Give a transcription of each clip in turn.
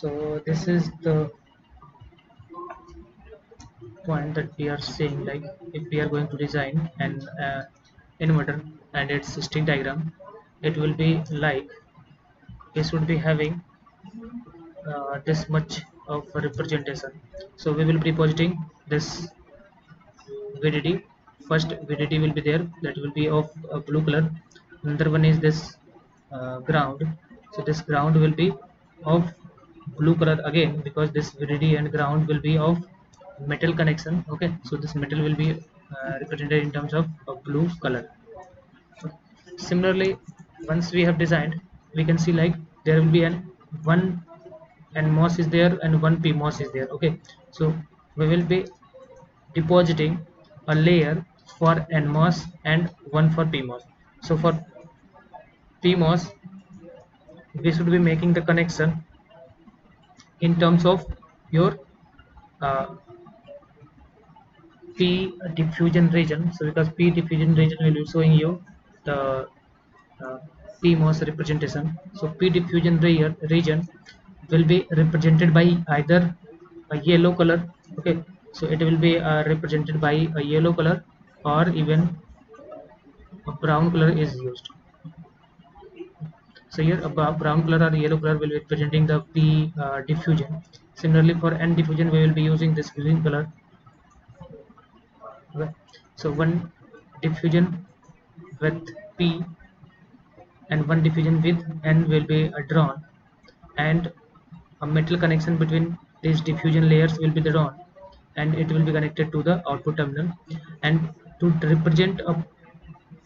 So this is the point that we are saying, like if we are going to design an inverter and its stick diagram, it will be like this would be having this much of a representation. So we will be depositing this VDD. First VDD will be there, that will be of blue color. Another one is this ground. So this ground will be of blue color again, because this VDD and ground will be of metal connection. Okay, so this metal will be represented in terms of blue color. Similarly, once we have designed, we can see like there will be an one NMOS is there and one PMOS is there. Okay, so we will be depositing a layer for NMOS and one for PMOS. So for PMOS, we should be making the connection in terms of your uh, P diffusion region. So because P diffusion region will be showing you the uh, PMOS representation. So P diffusion region will be represented by either a yellow color. Okay, so it will be represented by a yellow color, or even a brown color is used. So here a brown color or yellow color will be representing the P diffusion. Similarly for N diffusion, we will be using this green color. Okay. So one diffusion with P and one diffusion with N will be drawn, and a metal connection between these diffusion layers will be drawn, and it will be connected to the output terminal. And to represent a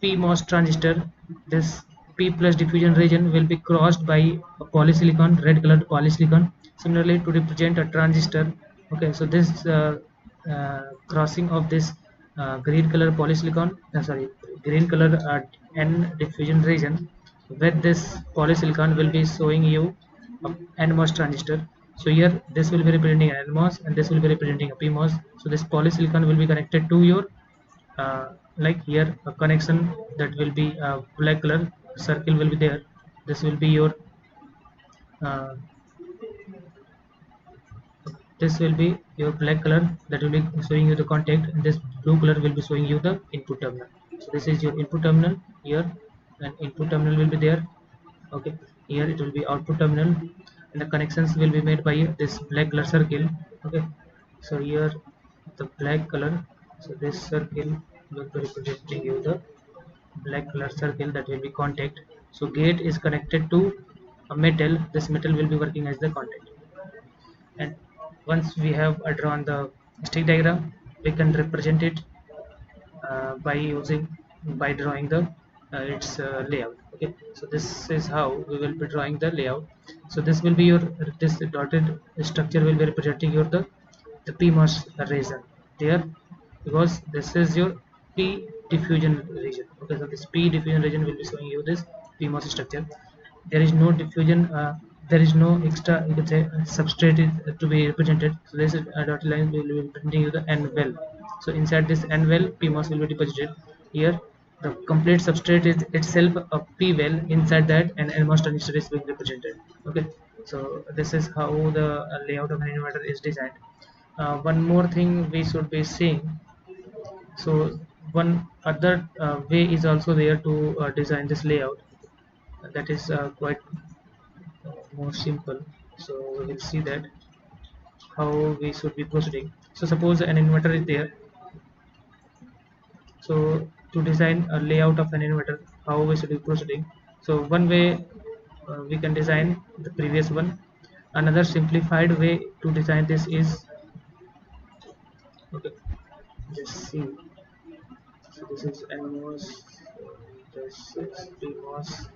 PMOS transistor, this P plus diffusion region will be crossed by a polysilicon, red colored polysilicon. Similarly, to represent a transistor, okay, so this crossing of this green color polysilicon, green color N diffusion region with this polysilicon will be showing you a NMOS transistor. So here this will be representing an NMOS and this will be representing a PMOS. So this polysilicon will be connected to your like here a connection that will be black color circle will be there. This will be your uh, this will be your black color that will be showing you the contact, and this blue color will be showing you the input terminal. So this is your input terminal here, and input terminal will be there. Okay, here it will be output terminal, and the connections will be made by this black color circle. Okay, so here the black color, so this circle will be representing you the black color circle that will be contact. So gate is connected to a metal, this metal will be working as the contact. And once we have drawn the stick diagram, we can represent it by drawing the its layout. Okay, so this is how we will be drawing the layout. So this will be your, this dotted structure will be representing your the PMOS region there, because this is your P diffusion region. Okay, so this P diffusion region will be showing you this PMOS structure. There is no diffusion, there is no extra, you could say, substrate is to be represented. So this is a dotted line will be representing you the N well. So inside this N well, PMOS will be deposited. Here the complete substrate is itself a P well, inside that an NMOS transistor is being represented. Okay, so this is how the layout of an inverter is designed. One more thing we should be seeing. So one other way is also there to design this layout, that is quite more simple. So we will see that how we should be proceeding. So suppose an inverter is there. So to design a layout of an inverter, how we should be proceeding? So one way we can design the previous one. Another simplified way to design this is, okay, just see. So this is NMOS, this is PMOS.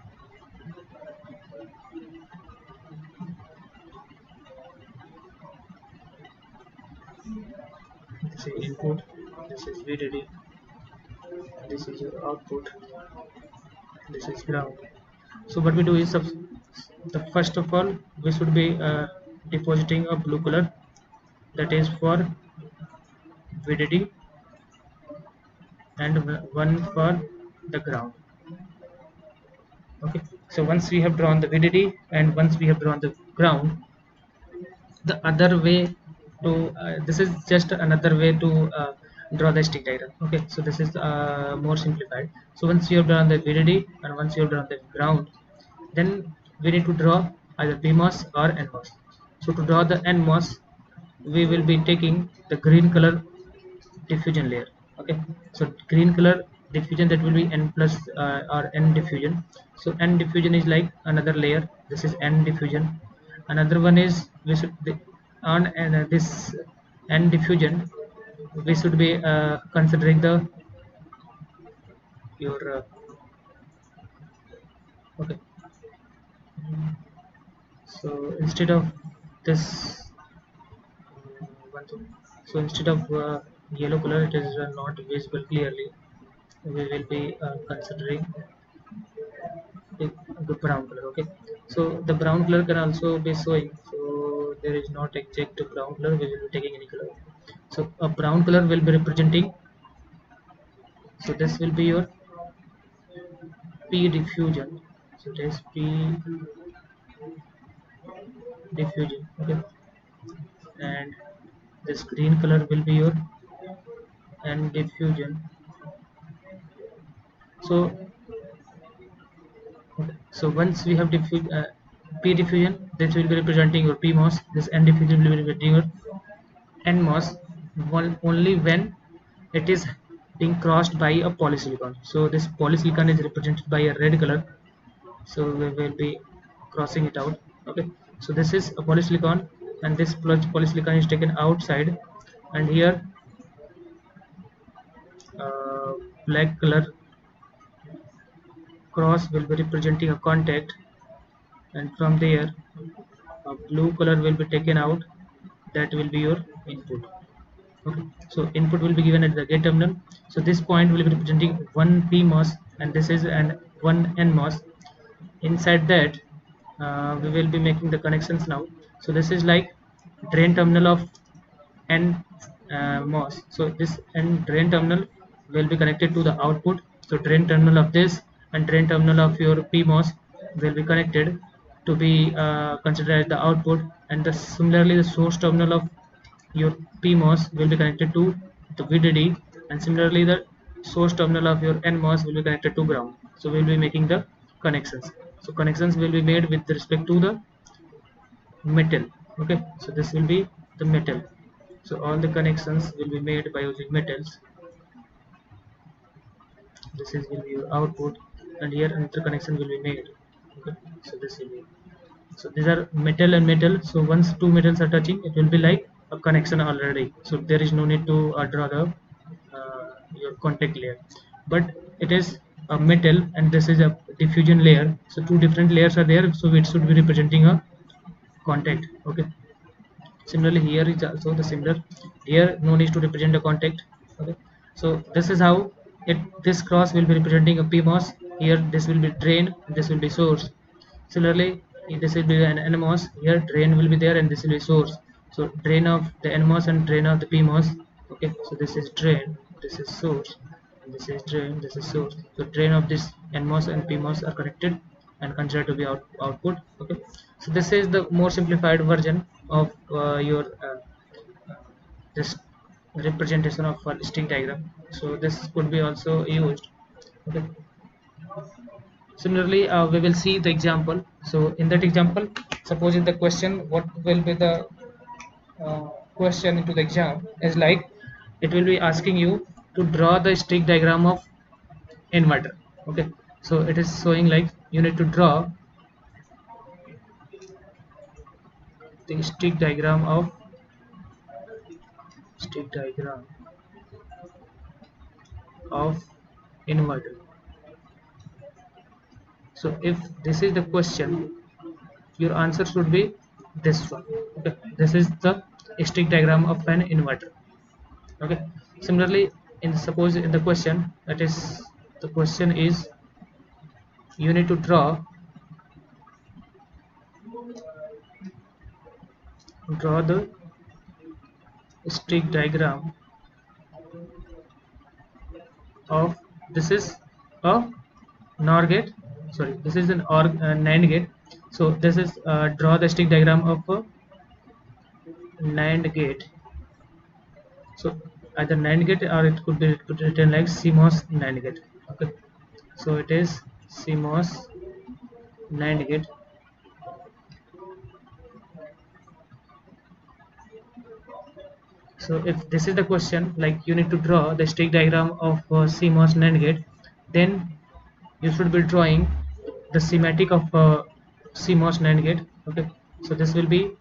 This is input, this is VDD, this is your output, this is ground. So what we do is, the first of all we should be depositing a blue color, that is for VDD, and one for the ground. Okay, so once we have drawn the VDD and once we have drawn the ground, the other way to this is just another way to draw the stick diagram. Okay, so this is more simplified. So once you have done the VDD and once you have done the ground, then we need to draw either PMOS or NMOS. So to draw the NMOS, we will be taking the green color diffusion layer. Okay, so green color diffusion, that will be n plus or n diffusion. So n diffusion is like another layer. This is n diffusion. Another one is we should on this n diffusion, we should be considering the your okay. So instead of this so instead of yellow color, it is not visible clearly, we will be considering the brown color. Okay, so the brown color can also be showing, so there is not exact brown color, we will be taking any color. So a brown color will be representing, so this will be your P diffusion. So it is P diffusion. Okay, and this green color will be your N diffusion. So okay, so once we have P diffusion, this will be representing your PMOS. This N diffusion will be representing your NMOS. Only when it is being crossed by a polysilicon. So this polysilicon is represented by a red color. So we will be crossing it out. Okay, so this is a polysilicon, and this polysilicon is taken outside, and here black color cross will be representing a contact, and from there a blue color will be taken out, that will be your input. Okay, so input will be given at the gate terminal. So this point will be representing one PMOS, and this is an one NMOS. Inside that we will be making the connections now. So this is like drain terminal of N MOS. So this N drain terminal will be connected to the output. So drain terminal of this and drain terminal of your PMOS will be connected to be considered as the output, and similarly the source terminal of your PMOS will be connected to the VDD, and similarly the source terminal of your NMOS will be connected to ground. So we will be making the connections. So connections will be made with respect to the metal. Okay, so this will be the metal. So all the connections will be made by using metals. This is will be your output, and here another connection will be made. Okay, so this will be, so these are metal and metal. So once two metals are touching, it will be like a connection already. So there is no need to draw the your contact layer, but it is a metal and this is a diffusion layer. So two different layers are there, so it should be representing a contact. Okay, similarly here is also the similar, here no need to represent a contact. Okay, so this is how this cross will be representing a PMOS. Here this will be drain, this will be source. Similarly this will be an NMOS, here drain will be there and this will be source. So drain of the NMOS and drain of the PMOS. Okay, so this is drain, this is source, and this is drain, this is source. So drain of this NMOS and PMOS are connected and considered to be output. Okay, so this is the more simplified version of your this representation of a stick diagram. So this could be also used. Okay, similarly we will see the example. So in that example, suppose in the question, what will be the question into the exam is like, it will be asking you to draw the stick diagram of inverter. Okay, so it is showing like you need to draw the stick diagram of inverter. So if this is the question, your answer should be this one. Okay, this is the stick diagram of an inverter. Okay, similarly suppose in the question, that is the question is you need to draw the stick diagram of, this is a NOR gate, sorry, this is an NAND gate. So this is draw the stick diagram of a NAND gate. So either NAND gate or it could be written like CMOS NAND gate. Okay, so it is CMOS NAND gate. So if this is the question, like you need to draw the stick diagram of CMOS NAND gate, then you should be drawing the schematic of CMOS NAND gate. Okay, so this will be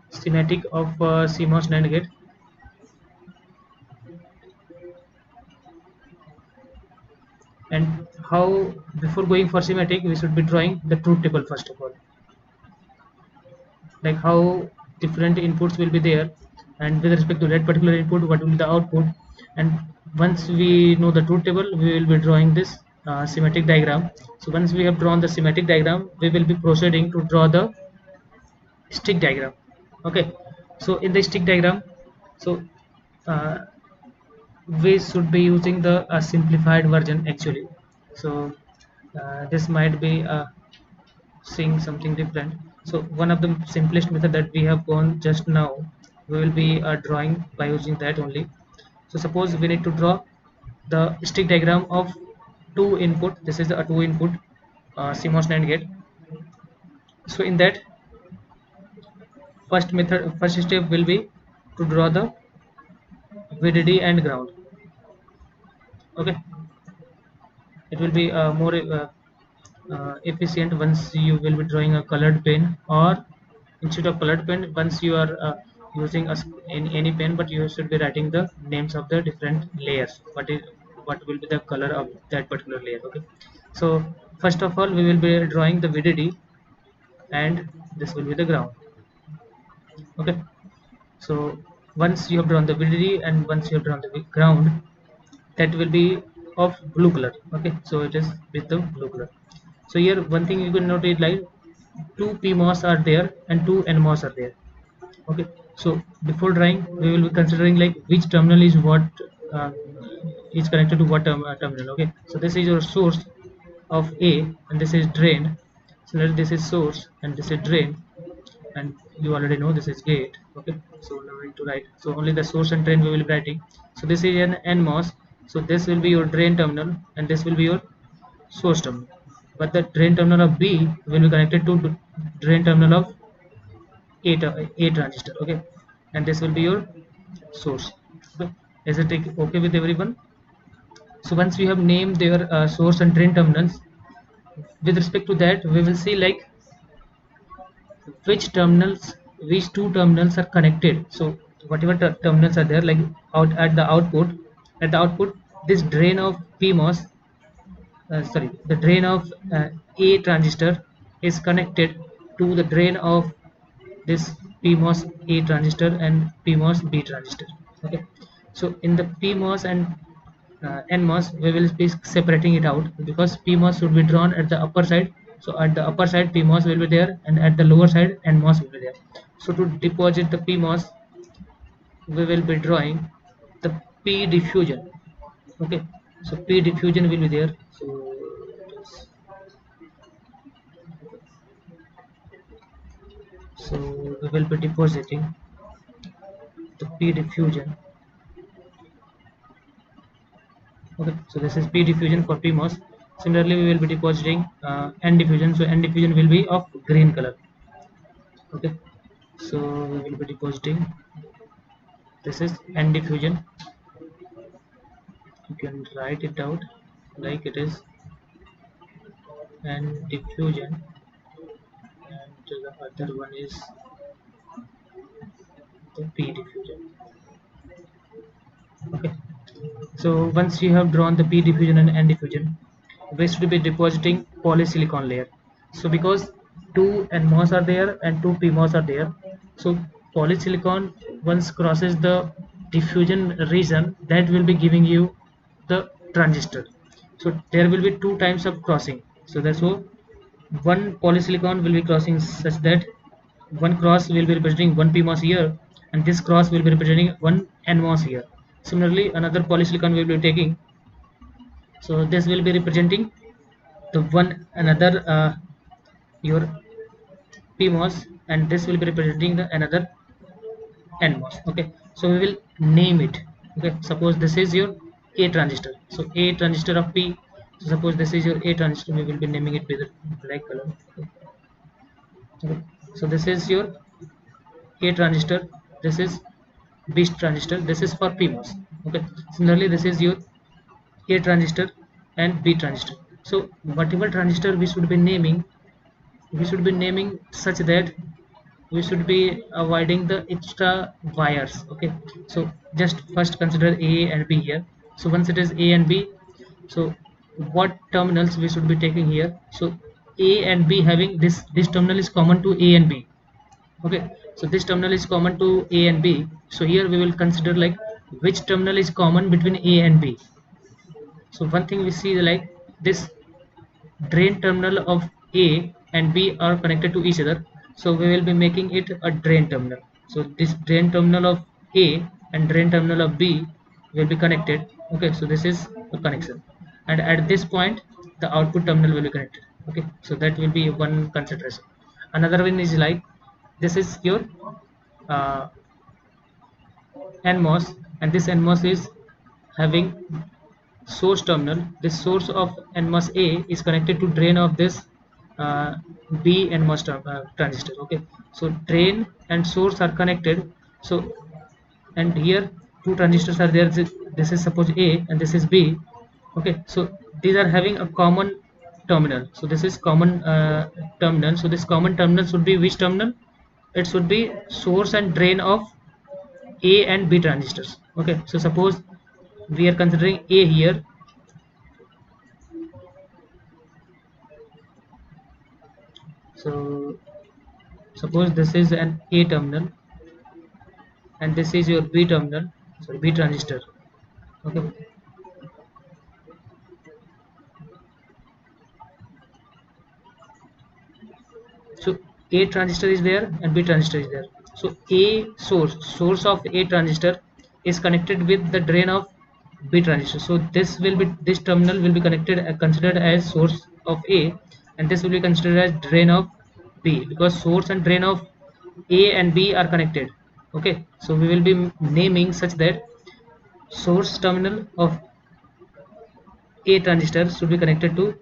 schematic of CMOS NAND gate. And how, before going for schematic, we should be drawing the truth table first of all, like how different inputs will be there, and with respect to that particular input what will be the output. And once we know the truth table, we will be drawing this schematic diagram. So once we have drawn the schematic diagram, we will be proceeding to draw the stick diagram. Okay, so in the stick diagram, so uh, we should be using the simplified version actually. So this might be seeing something different. So one of the simplest method that we have gone just now, we will be drawing by using that only. So suppose we need to draw the stick diagram of two input. This is a two input CMOS NAND gate. So in that, first step will be to draw the VDD and ground. Okay, it will be more efficient once you will be drawing a colored pen, or instead of colored pen, once you are using in any pen, but you should be writing the names of the different layers, what will be the color of that particular layer. Okay, so first of all we will be drawing the VDD, and this will be the ground. Okay, so once you have drawn the VDD and once you have drawn the ground, that will be of blue color. Okay, so it is with the blue color. So here one thing you can note is like two PMOS are there and two NMOS are there. Okay, so before drawing we will be considering like which terminal is what uh, is connected to what terminal. Okay, so this is your source of A and this is drain. Similarly this is source and this is drain, and you already know this is gate. Okay, so now I need to write, so only the source and drain we will be writing. So this is an NMOS, so this will be your drain terminal and this will be your source terminal, but the drain terminal of B will be connected to drain terminal of A transistor. Okay, and this will be your source. Okay, is it okay with everyone? So once we have named their source and drain terminals, with respect to that we will see like which two terminals are connected. So whatever terminals are there, like out at the output, this drain of PMOS, the drain of A transistor is connected to the drain of this PMOS A transistor and PMOS B transistor. Okay, so in the PMOS and NMOS we will be separating it out, because PMOS should be drawn at the upper side. So at the upper side PMOS will be there, and at the lower side NMOS will be there. So to deposit the PMOS, we will be drawing the P diffusion. Okay, so P diffusion will be there. So we will be depositing the P diffusion. Okay, so this is P diffusion for PMOS. Similarly we will be depositing N diffusion. So N diffusion will be of green color. Okay, so we will be depositing, this is N diffusion. You can write it out like it is N diffusion, and the other one is the P diffusion. Okay, so once you have drawn the P diffusion and N diffusion, we should be depositing polysilicon layer. So because two NMOS are there and two PMOS are there, so polysilicon once crosses the diffusion region, that will be giving you the transistor. So there will be two times of crossing. So that's why one polysilicon will be crossing such that one cross will be representing one PMOS here, and this cross will be representing one NMOS here. Similarly another polysilicon will be taking, so this will be representing the one another your PMOS, and this will be representing the another NMOS. Okay, so we will name it. Okay, suppose this is your A transistor, so A transistor of P. So suppose this is your A transistor, we will be naming it with a black color. Okay, so this is your A transistor, this is B transistor, this is for PMOS. Okay, similarly this is your A transistor and B transistor. So whatever transistor we should be naming such that we should be avoiding the extra wires. Okay, so just first consider A and B here. So once it is A and B, so what terminals we should be taking here? So A and B having this terminal is common to A and B. Okay, so this terminal is common to A and B. So here we will consider like which terminal is common between A and B. So one thing we see like this drain terminal of A and B are connected to each other, so we will be making it a drain terminal. So this drain terminal of A and drain terminal of B will be connected. Okay, so this is a connection, and at this point the output terminal will be connected. Okay, so that will be one consideration. Another one is like this is your uh, NMOS, and this NMOS is having source terminal. This source of NMOS A is connected to drain of this uh, B NMOS transistor. Okay, so drain and source are connected. So and here two transistors are there. This is suppose A and this is B. Okay, so these are having a common terminal. So this is common terminal. So this common terminal should be which terminal? It should be source and drain of A and B transistors. Okay, so suppose we are considering A here. So suppose this is an A terminal and this is your B terminal, sorry, B transistor. Okay, so A transistor is there and B transistor is there. So A source of A transistor is connected with the drain of B transistor. So this terminal will be connected considered as source of A, and this will be considered as drain of B, because source and drain of A and B are connected. Okay, so we will be naming such that source terminal of A transistor should be connected to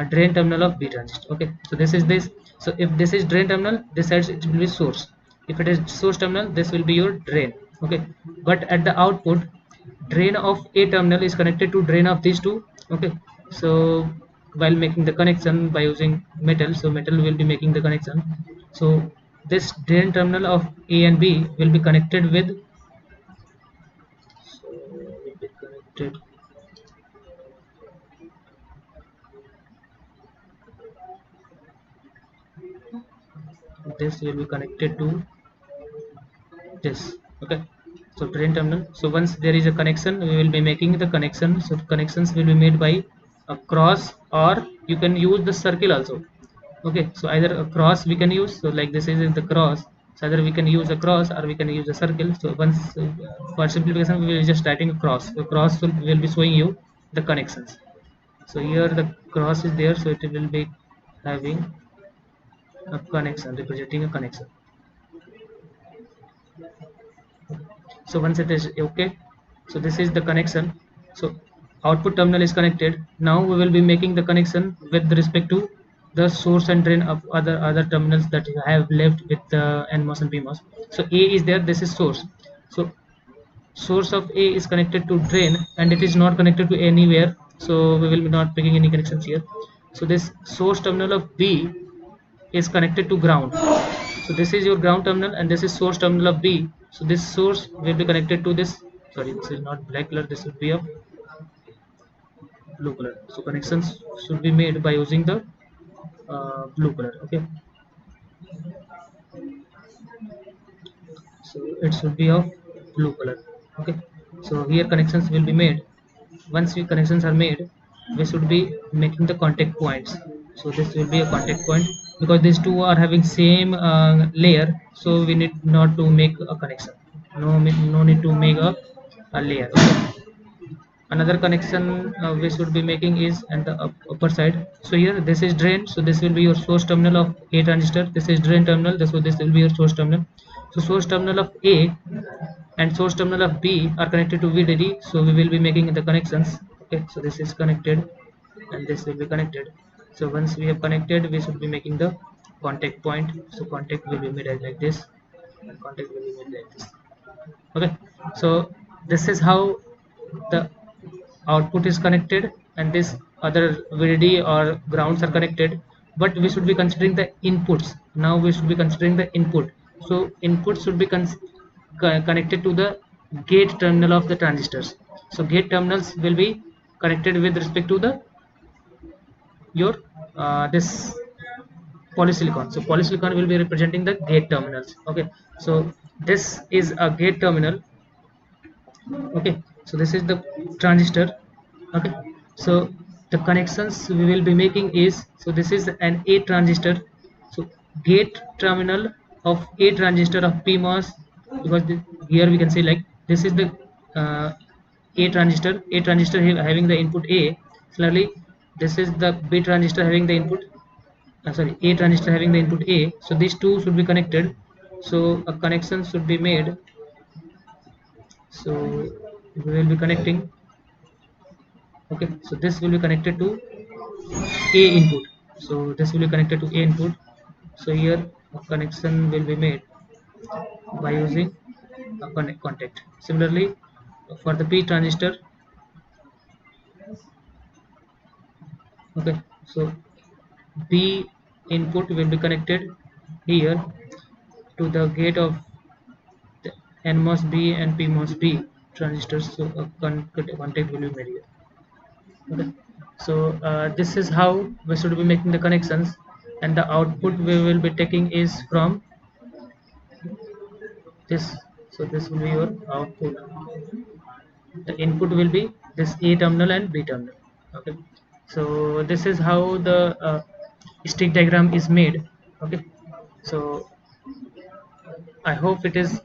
drain terminal of B transistor. Okay, so this is this. So if this is drain terminal, this side it will be source. If it is source terminal, this will be your drain. Okay, but at the output, drain of A terminal is connected to drain of these two. Okay, so while making the connection by using metal, so metal will be making the connection. So this drain terminal of A and B will be connected with, so will be connected, this will be connected to this. Okay, so drain terminal. So once there is a connection, we will be making the connection. So connections will be made by a cross, or you can use the circle also. Okay, so either a cross we can use, so like this is the cross, so either we can use a cross or we can use a circle. So once for simplification we will just writing a cross. The cross will be showing you the connections. So here the cross is there, so it will be having a connection, representing a connection. So once it is okay, so this is the connection. So output terminal is connected. Now we will be making the connection with respect to the source and drain of other terminals that you have left with NMOS and PMOS. So A is there, this is source. So source of A is connected to drain and it is not connected to anywhere, so we will be not making any connections here. So this source terminal of B is connected to ground. So this is your ground terminal and this is source terminal of B. So this source will be connected to this, sorry, this is not black color, this would be a blue color. So connections should be made by using the blue color. Okay, so it should be of blue color. Okay, so here connections will be made. Once connections are made, we should be making the contact points. So this will be a contact point, because these two are having same layer, so we need not to make a connection. No need to make a layer. Okay. another connection we should be making is at the upper side. So here this is drain, so this will be your source terminal of A transistor. This is drain terminal, so this will be your source terminal. So source terminal of A and source terminal of B are connected to VDD, so we will be making the connections. Okay, so this is connected and this will be connected. So once we have connected, we should be making the contact point. So contact will be made as like this, and contact will be made like this. Okay, so this is how the output is connected, and this other VDD or grounds are connected, but we should be considering the inputs. Now we should be considering the input. So input should be connected to the gate terminal of the transistors. So gate terminals will be connected with respect to the your this polysilicon. So polysilicon will be representing the gate terminals. Okay, so this is a gate terminal. Okay, so this is the transistor. Okay, so the connections we will be making is, so this is an A transistor, so gate terminal of A transistor of PMOS, because here we can say like this is the A transistor having the input A. Similarly, this is the B transistor having the input, sorry, A transistor having the input A. So these two should be connected, so a connection should be made. So we will be connecting. Okay, so this will be connected to A input, so this will be connected to A input. So here a connection will be made by using a contact. Similarly, for the P transistor, okay, so B input will be connected here to the gate of the NMOS B and PMOS B transistors, so a contact will be made here. Okay, so this is how we should be making the connections, and the output we will be taking is from this. So this will be your output. The input will be this A terminal and B terminal. Okay, so this is how the stick diagram is made. Okay, so I hope it is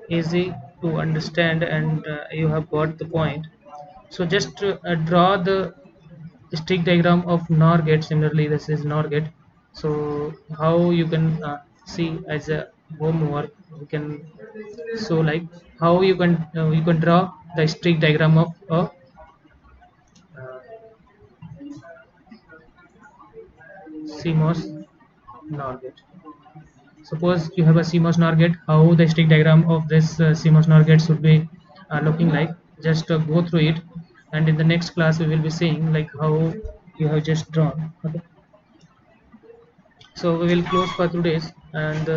easy to understand, and you have got the point. So just draw the stick diagram of NOR gate. Similarly, this is NOR gate. So how you can see as a homework, you can show like how you can draw the stick diagram of a CMOS NOR gate. Suppose you have a CMOS NOR gate, how the stick diagram of this CMOS NOR gate should be looking like. Just go through it, and in the next class we will be seeing like how you have just drawn. Okay, so we will close for today's, and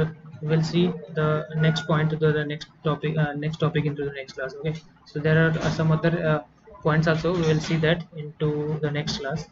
we will see the next point to the next topic into the next class. Okay, so there are some other points also, we will see that into the next class.